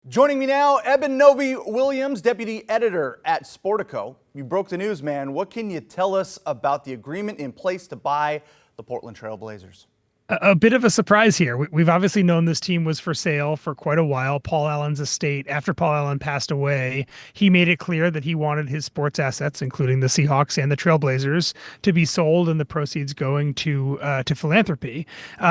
Joining me now, Eben Novy-Williams, deputy editor at Sportico. You broke the news, man. What can you tell us about the agreement in place to buy the Portland Trail Blazers? A bit of a surprise here. We've obviously known this team was for sale for quite a while. Paul Allen's estate, after Paul Allen passed away, he made it clear that he wanted his sports assets, including the Seahawks and the Trailblazers, to be sold and the proceeds going to philanthropy.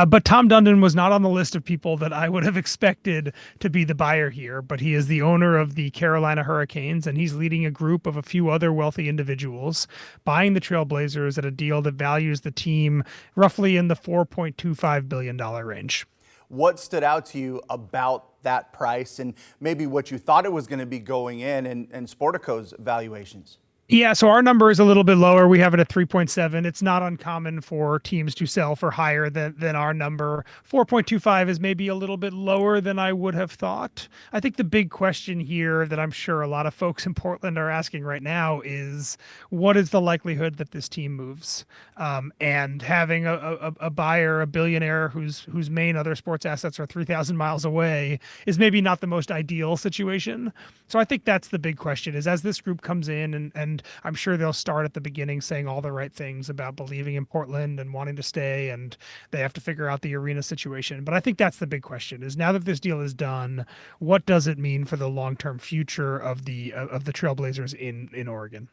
But Tom Dundon was not on the list of people that I would have expected to be the buyer here. But he is the owner of the Carolina Hurricanes, and he's leading a group of a few other wealthy individuals buying the Trailblazers at a deal that values the team roughly in the $4.25 billion range. What stood out to you about that price and maybe what you thought it was going to be going in and Sportico's valuations? Yeah, so our number is a little bit lower. We have it at 3.7. It's not uncommon for teams to sell for higher than our number. 4.25 is maybe a little bit lower than I would have thought. I think the big question here that I'm sure a lot of folks in Portland are asking right now is what is the likelihood that this team moves? And having a buyer, a billionaire whose main other sports assets are 3,000 miles away is maybe not the most ideal situation. So I think that's the big question is as this group comes in and I'm sure they'll start at the beginning saying all the right things about believing in Portland and wanting to stay, and they have to figure out the arena situation. But I think that's the big question is now that this deal is done, what does it mean for the long-term future of the Trailblazers in Oregon?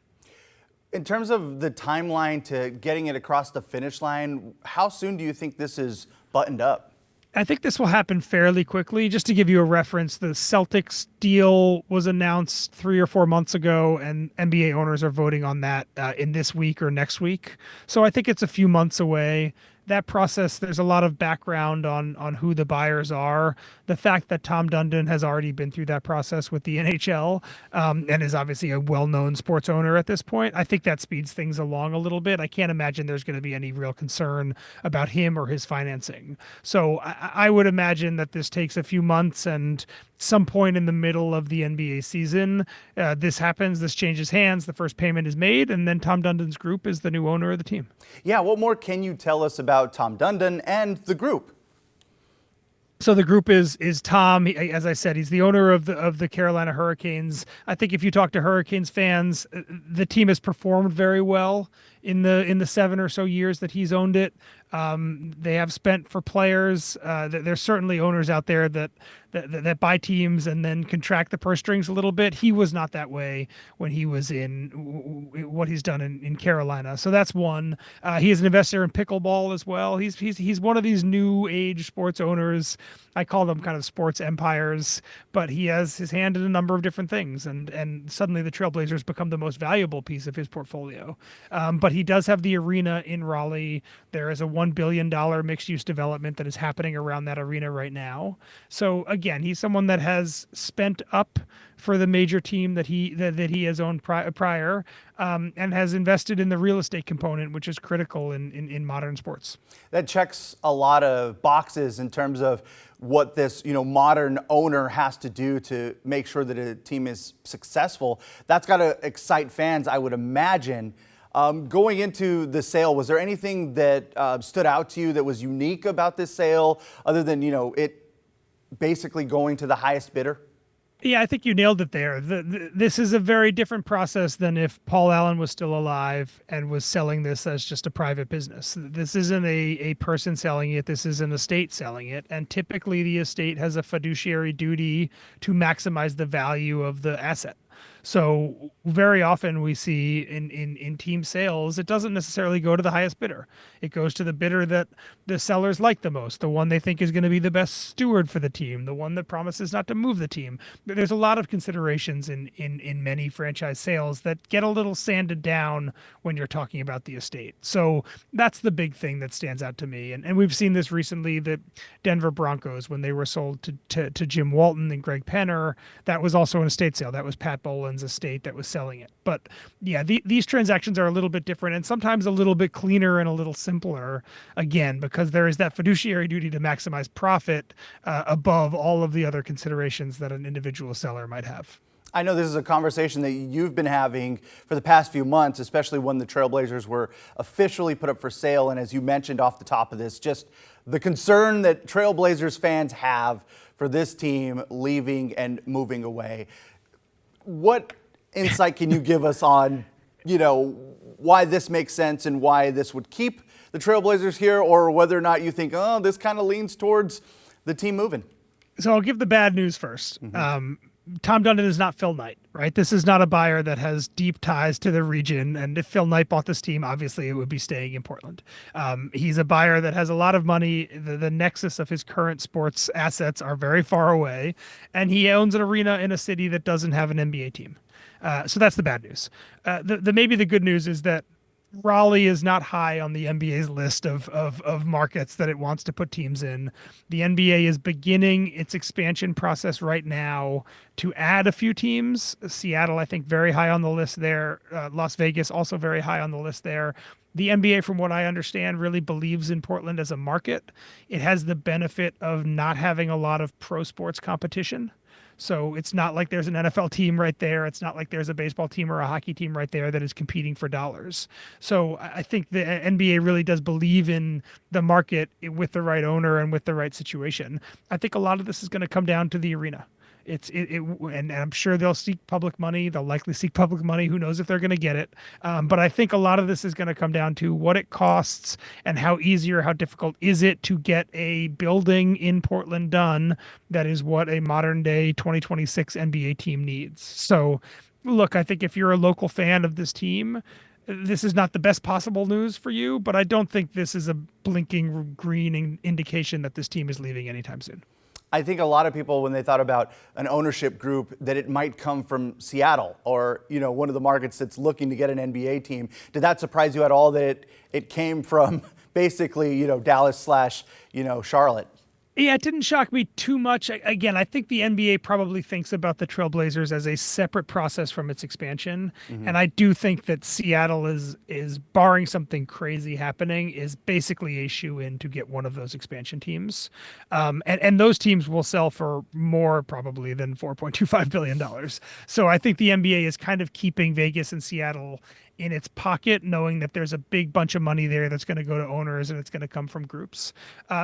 In terms of the timeline to getting it across the finish line, how soon do you think this is buttoned up? I think this will happen fairly quickly. Just to give you a reference, the Celtics deal was announced 3 or 4 months ago, and NBA owners are voting on that in this week or next week. So I think it's a few months away. That process, there's a lot of background on who the buyers are. The fact that Tom Dundon has already been through that process with the NHL and is obviously a well-known sports owner at this point, I think that speeds things along a little bit. I can't imagine there's going to be any real concern about him or his financing. So I would imagine that this takes a few months, and some point in the middle of the NBA season, this happens, this changes hands, the first payment is made, and then Tom Dundon's group is the new owner of the team. Yeah, what more can you tell us about Tom Dundon and the group? So the group is Tom. As I said, he's the owner of the Carolina Hurricanes. I think if you talk to Hurricanes fans, the team has performed very well in the 7 or so years that he's owned it. They have spent for players. There's certainly owners out there that buy teams and then contract the purse strings a little bit. He was not that way when he was in what he's done in Carolina. So that's one. He is an investor in pickleball as well. He's one of these new age sports owners. I call them kind of sports empires, but he has his hand in a number of different things, and suddenly the Trailblazers become the most valuable piece of his portfolio. But he does have the arena in Raleigh. There is a $1 billion mixed-use development that is happening around that arena right now. So again, he's someone that has spent up for the major team that he has owned prior, and has invested in the real estate component, which is critical in modern sports. That checks a lot of boxes in terms of what this modern owner has to do to make sure that a team is successful. That's got to excite fans, I would imagine. Going into the sale, was there anything that stood out to you that was unique about this sale, other than it basically going to the highest bidder? Yeah, I think you nailed it there. This is a very different process than if Paul Allen was still alive and was selling this as just a private business. This isn't a person selling it. This is an estate selling it. And typically the estate has a fiduciary duty to maximize the value of the asset. So very often we see in team sales, it doesn't necessarily go to the highest bidder. It goes to the bidder that the sellers like the most, the one they think is going to be the best steward for the team, the one that promises not to move the team. There's a lot of considerations in many franchise sales that get a little sanded down when you're talking about the estate. So that's the big thing that stands out to me. And we've seen this recently, the Denver Broncos, when they were sold to Jim Walton and Greg Penner, that was also an estate sale. That was Pat Boland's estate that was selling it. But yeah, these transactions are a little bit different and sometimes a little bit cleaner and a little simpler, again, because there is that fiduciary duty to maximize profit above all of the other considerations that an individual seller might have. I know this is a conversation that you've been having for the past few months, especially when the Trailblazers were officially put up for sale. And as you mentioned off the top of this, just the concern that Trailblazers fans have for this team leaving and moving away. What insight can you give us on, why this makes sense and why this would keep the Trailblazers here, or whether or not you think, oh, this kind of leans towards the team moving? So I'll give the bad news first. Tom Dundon is not Phil Knight, right? This is not a buyer that has deep ties to the region. And if Phil Knight bought this team, obviously it would be staying in Portland. He's a buyer that has a lot of money. The nexus of his current sports assets are very far away. And he owns an arena in a city that doesn't have an NBA team. So that's the bad news. Maybe the good news is that Raleigh is not high on the NBA's list of markets that it wants to put teams in. The NBA is beginning its expansion process right now to add a few teams. Seattle, I think, very high on the list there. Las Vegas, also very high on the list there. The NBA, from what I understand, really believes in Portland as a market. It has the benefit of not having a lot of pro sports competition. So it's not like there's an NFL team right there. It's not like there's a baseball team or a hockey team right there that is competing for dollars. So I think the NBA really does believe in the market with the right owner and with the right situation. I think a lot of this is going to come down to the arena. And I'm sure they'll seek public money. They'll likely seek public money. Who knows if they're going to get it? But I think a lot of this is going to come down to what it costs and how easy or how difficult is it to get a building in Portland done. That is what a modern day 2026 NBA team needs. So look, I think if you're a local fan of this team, this is not the best possible news for you, but I don't think this is a blinking green indication that this team is leaving anytime soon. I think a lot of people, when they thought about an ownership group, that it might come from Seattle or, one of the markets that's looking to get an NBA team. Did that surprise you at all that it came from basically, Dallas / Charlotte? Yeah, it didn't shock me too much. Again, I think the NBA probably thinks about the Trailblazers as a separate process from its expansion. And I do think that Seattle is barring something crazy happening, is basically a shoe-in to get one of those expansion teams. And those teams will sell for more probably than $4.25 billion. So I think the NBA is kind of keeping Vegas and Seattle in its pocket, knowing that there's a big bunch of money there that's going to go to owners and it's going to come from groups.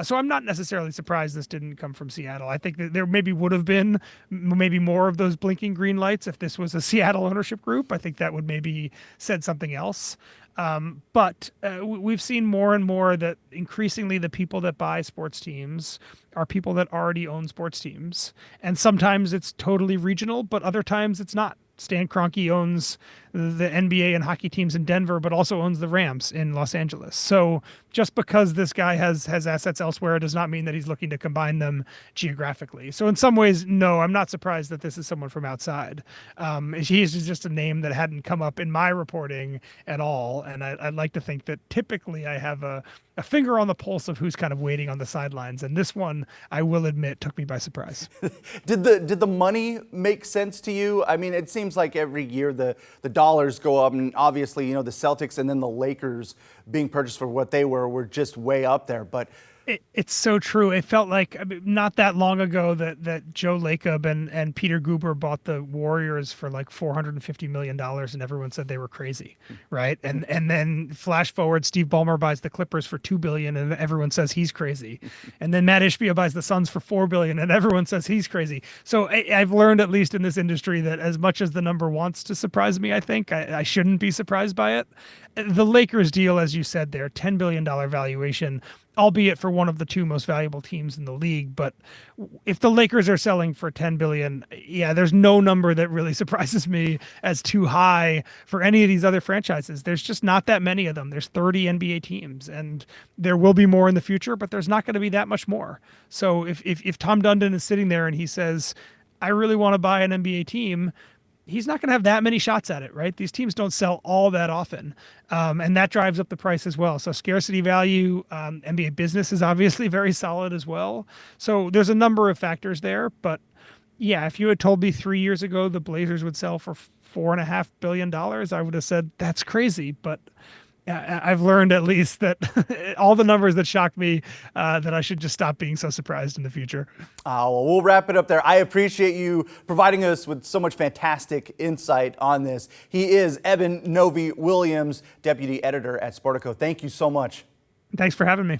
So I'm not necessarily surprised this didn't come from Seattle. I think that there maybe would have been maybe more of those blinking green lights if this was a Seattle ownership group. I think that would maybe said something else. But we've seen more and more that increasingly the people that buy sports teams are people that already own sports teams. And sometimes it's totally regional, but other times it's not. Stan Kroenke owns the NBA and hockey teams in Denver, but also owns the Rams in Los Angeles. So just because this guy has assets elsewhere does not mean that he's looking to combine them geographically. So in some ways, no, I'm not surprised that this is someone from outside. He's just a name that hadn't come up in my reporting at all. And I'd like to think that typically I have a finger on the pulse of who's kind of waiting on the sidelines. And this one, I will admit, took me by surprise. Did the money make sense to you? I mean, it seems like every year the dollars go up, and obviously, the Celtics and then the Lakers being purchased for what they were just way up there. But it's so true. It felt like not that long ago that Joe Lacob and Peter Guber bought the Warriors for like $450 million, and everyone said they were crazy, right? And then flash forward, Steve Ballmer buys the Clippers for $2 billion, and everyone says he's crazy. And then Matt Ishbia buys the Suns for $4 billion, and everyone says he's crazy. So I've learned, at least in this industry, that as much as the number wants to surprise me, I think I shouldn't be surprised by it. The Lakers deal, as you said there, $10 billion valuation, albeit for one of the two most valuable teams in the league. But if the Lakers are selling for $10 billion, yeah, there's no number that really surprises me as too high for any of these other franchises. There's just not that many of them. There's 30 NBA teams, and there will be more in the future, but there's not going to be that much more. So if Tom Dundon is sitting there and he says, I really want to buy an NBA team, he's not going to have that many shots at it, right? These teams don't sell all that often. And that drives up the price as well. So scarcity value, NBA business is obviously very solid as well. So there's a number of factors there. But yeah, if you had told me 3 years ago the Blazers would sell for $4.5 billion, I would have said that's crazy. But I've learned at least that all the numbers that shocked me, that I should just stop being so surprised in the future. Well, we'll wrap it up there. I appreciate you providing us with so much fantastic insight on this. He is Eben Novy-Williams, Deputy Editor at Sportico. Thank you so much. Thanks for having me.